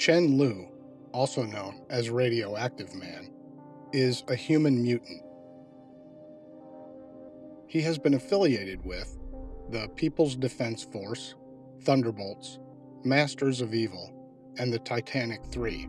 Chen Lu, also known as Radioactive Man, is a human mutant. He has been affiliated with the People's Defense Force, Thunderbolts, Masters of Evil, and the Titanic 3.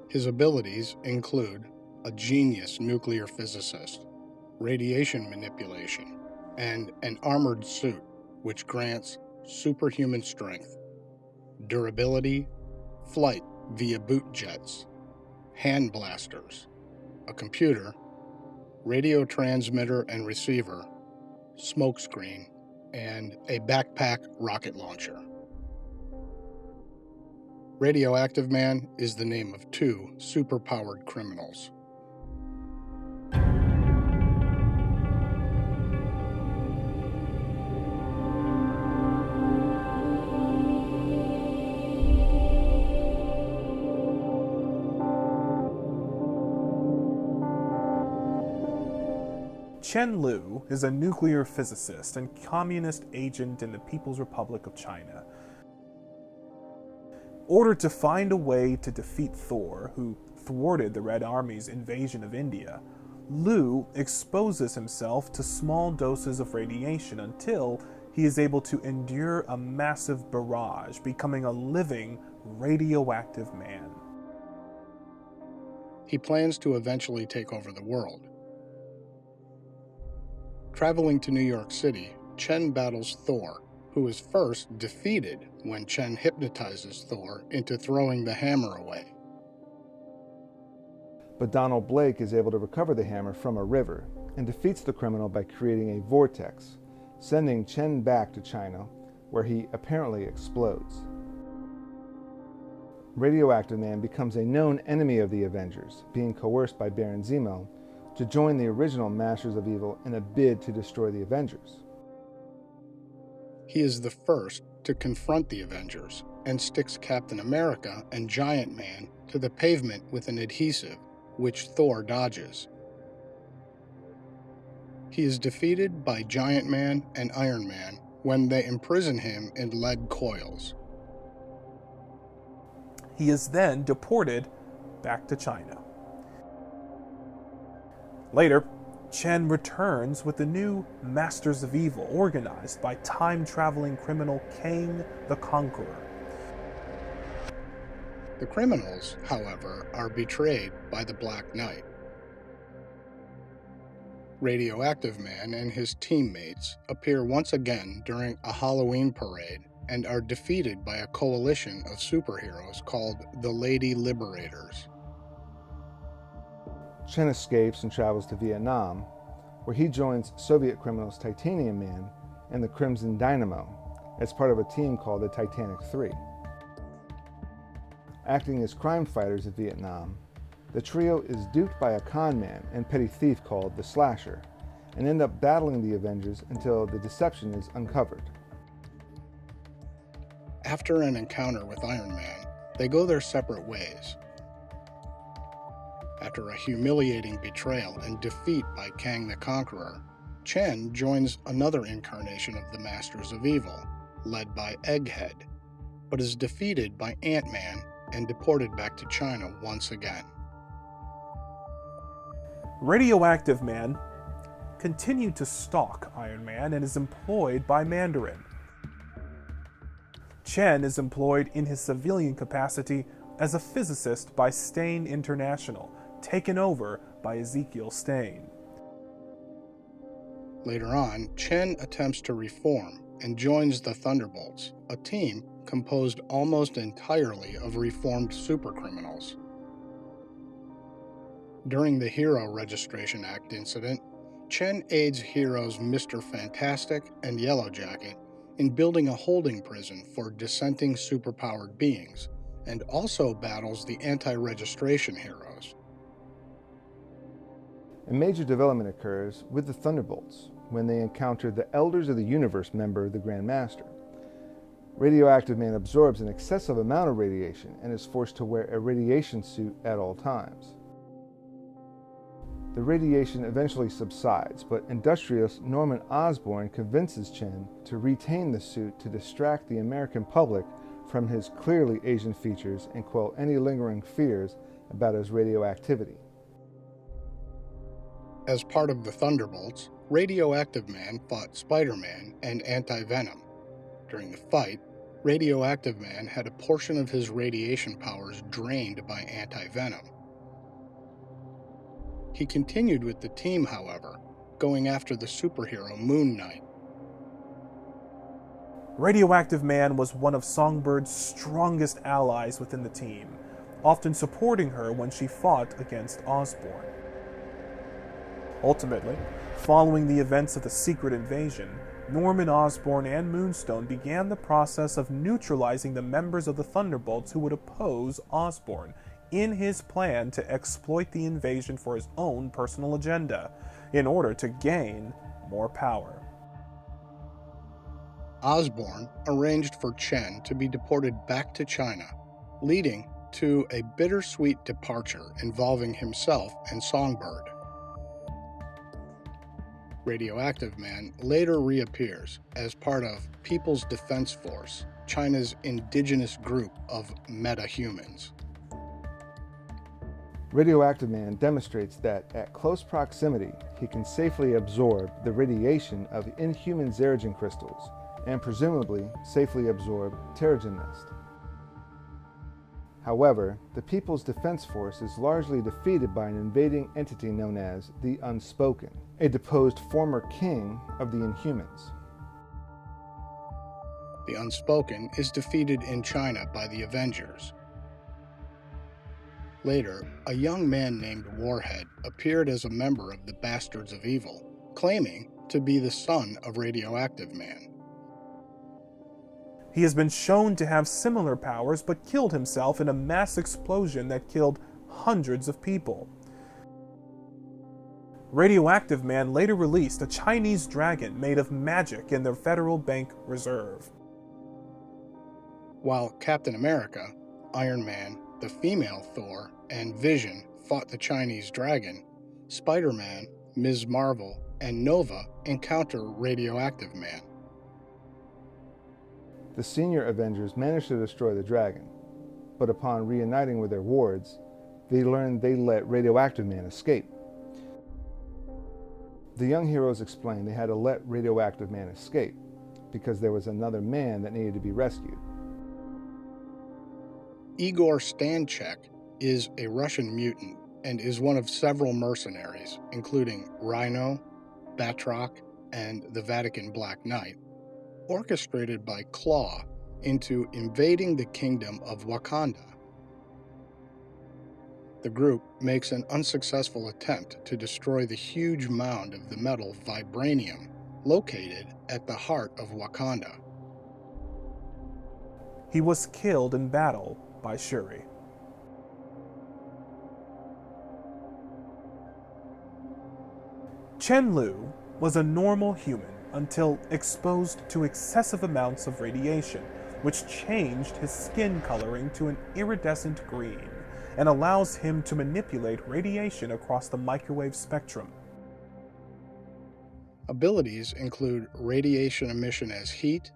His abilities include a genius nuclear physicist, radiation manipulation, and an armored suit which grants superhuman strength, durability, flight via boot jets, hand blasters, a computer, radio transmitter and receiver, smokescreen, and a backpack rocket launcher. Radioactive Man is the name of 2 superpowered criminals. Chen Lu is a nuclear physicist and communist agent in the People's Republic of China. Ordered to find a way to defeat Thor, who thwarted the Red Army's invasion of India, Lu exposes himself to small doses of radiation until he is able to endure a massive barrage, becoming a living radioactive man. He plans to eventually take over the world. Traveling to New York City, Chen battles Thor, who is first defeated when Chen hypnotizes Thor into throwing the hammer away. But Donald Blake is able to recover the hammer from a river and defeats the criminal by creating a vortex, sending Chen back to China, where he apparently explodes. Radioactive Man becomes a known enemy of the Avengers, being coerced by Baron Zemo to join the original Masters of Evil in a bid to destroy the Avengers. He is the first to confront the Avengers and sticks Captain America and Giant Man to the pavement with an adhesive, which Thor dodges. He is defeated by Giant Man and Iron Man when they imprison him in lead coils. He is then deported back to China. Later, Chen returns with the new Masters of Evil, organized by time-traveling criminal Kang the Conqueror. The criminals, however, are betrayed by the Black Knight. Radioactive Man and his teammates appear once again during a Halloween parade and are defeated by a coalition of superheroes called the Lady Liberators. Chen escapes and travels to Vietnam, where he joins Soviet criminals Titanium Man and the Crimson Dynamo as part of a team called the Titanic 3. Acting as crime fighters in Vietnam, the trio is duped by a con man and petty thief called the Slasher, and end up battling the Avengers until the deception is uncovered. After an encounter with Iron Man, they go their separate ways. After a humiliating betrayal and defeat by Kang the Conqueror, Chen joins another incarnation of the Masters of Evil, led by Egghead, but is defeated by Ant-Man and deported back to China once again. Radioactive Man continued to stalk Iron Man and is employed by Mandarin. Chen is employed in his civilian capacity as a physicist by Stain International, taken over by Ezekiel Stain. Later on, Chen attempts to reform and joins the Thunderbolts, a team composed almost entirely of reformed supercriminals. During the Hero Registration Act incident, Chen aids heroes Mr. Fantastic and Yellowjacket in building a holding prison for dissenting superpowered beings, and also battles the anti-registration heroes. A major development occurs with the Thunderbolts when they encounter the Elders of the Universe member, the Grand Master. Radioactive Man absorbs an excessive amount of radiation and is forced to wear a radiation suit at all times. The radiation eventually subsides, but industrialist Norman Osborn convinces Chen to retain the suit to distract the American public from his clearly Asian features and quell any lingering fears about his radioactivity. As part of the Thunderbolts, Radioactive Man fought Spider-Man and Anti-Venom. During the fight, Radioactive Man had a portion of his radiation powers drained by Anti-Venom. He continued with the team, however, going after the superhero Moon Knight. Radioactive Man was one of Songbird's strongest allies within the team, often supporting her when she fought against Osborn. Ultimately, following the events of the Secret Invasion, Norman Osborn and Moonstone began the process of neutralizing the members of the Thunderbolts who would oppose Osborn in his plan to exploit the invasion for his own personal agenda, in order to gain more power. Osborn arranged for Chen to be deported back to China, leading to a bittersweet departure involving himself and Songbird. Radioactive Man later reappears as part of People's Defense Force, China's indigenous group of metahumans. Radioactive Man demonstrates that at close proximity, he can safely absorb the radiation of inhuman Zeragen crystals and presumably safely absorb Terrigen Mist. However, the People's Defense Force is largely defeated by an invading entity known as the Unspoken, a deposed former king of the Inhumans. The Unspoken is defeated in China by the Avengers. Later, a young man named Warhead appeared as a member of the Bastards of Evil, claiming to be the son of Radioactive Man. He has been shown to have similar powers, but killed himself in a mass explosion that killed hundreds of people. Radioactive Man later released a Chinese dragon made of magic in their Federal Bank Reserve. While Captain America, Iron Man, the female Thor, and Vision fought the Chinese dragon, Spider-Man, Ms. Marvel, and Nova encounter Radioactive Man. The senior Avengers manage to destroy the dragon, but upon reuniting with their wards, they learn they let Radioactive Man escape. The young heroes explain they had to let Radioactive Man escape because there was another man that needed to be rescued. Igor Stanchek is a Russian mutant and is one of several mercenaries, including Rhino, Batroc, and the Vatican Black Knight, orchestrated by Claw into invading the kingdom of Wakanda. The group makes an unsuccessful attempt to destroy the huge mound of the metal vibranium located at the heart of Wakanda. He was killed in battle by Shuri. Chen Lu was a normal human until exposed to excessive amounts of radiation, which changed his skin coloring to an iridescent green and allows him to manipulate radiation across the microwave spectrum. Abilities include radiation emission as heat,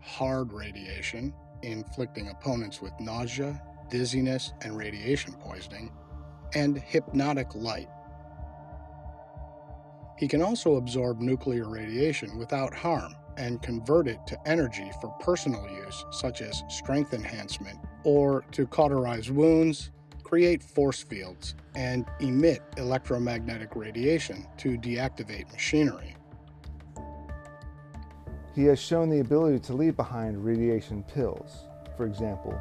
hard radiation, inflicting opponents with nausea, dizziness, and radiation poisoning, and hypnotic light. He can also absorb nuclear radiation without harm and convert it to energy for personal use, such as strength enhancement, or to cauterize wounds, create force fields, and emit electromagnetic radiation to deactivate machinery. He has shown the ability to leave behind radiation pills, for example,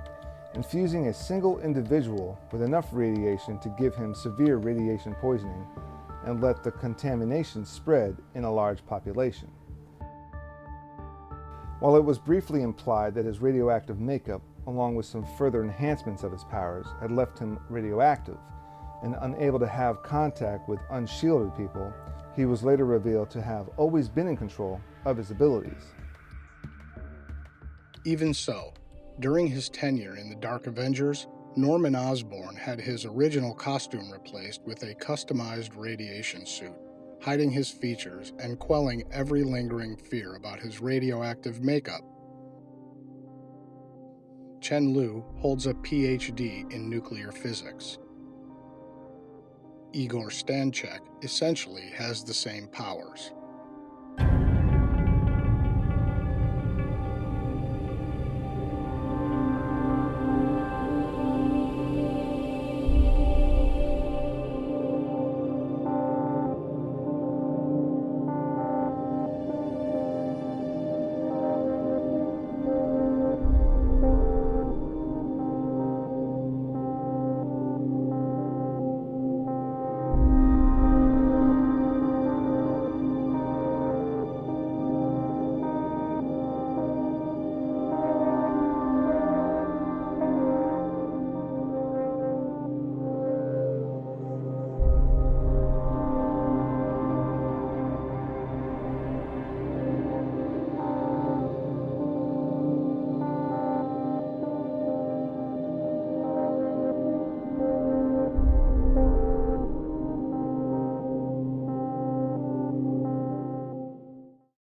infusing a single individual with enough radiation to give him severe radiation poisoning and let the contamination spread in a large population. While it was briefly implied that his radioactive makeup, along with some further enhancements of his powers, had left him radioactive and unable to have contact with unshielded people, he was later revealed to have always been in control of his abilities. Even so, during his tenure in the Dark Avengers, Norman Osborn had his original costume replaced with a customized radiation suit, hiding his features and quelling every lingering fear about his radioactive makeup. Chen Lu holds a PhD in nuclear physics. Igor Stanchek essentially has the same powers.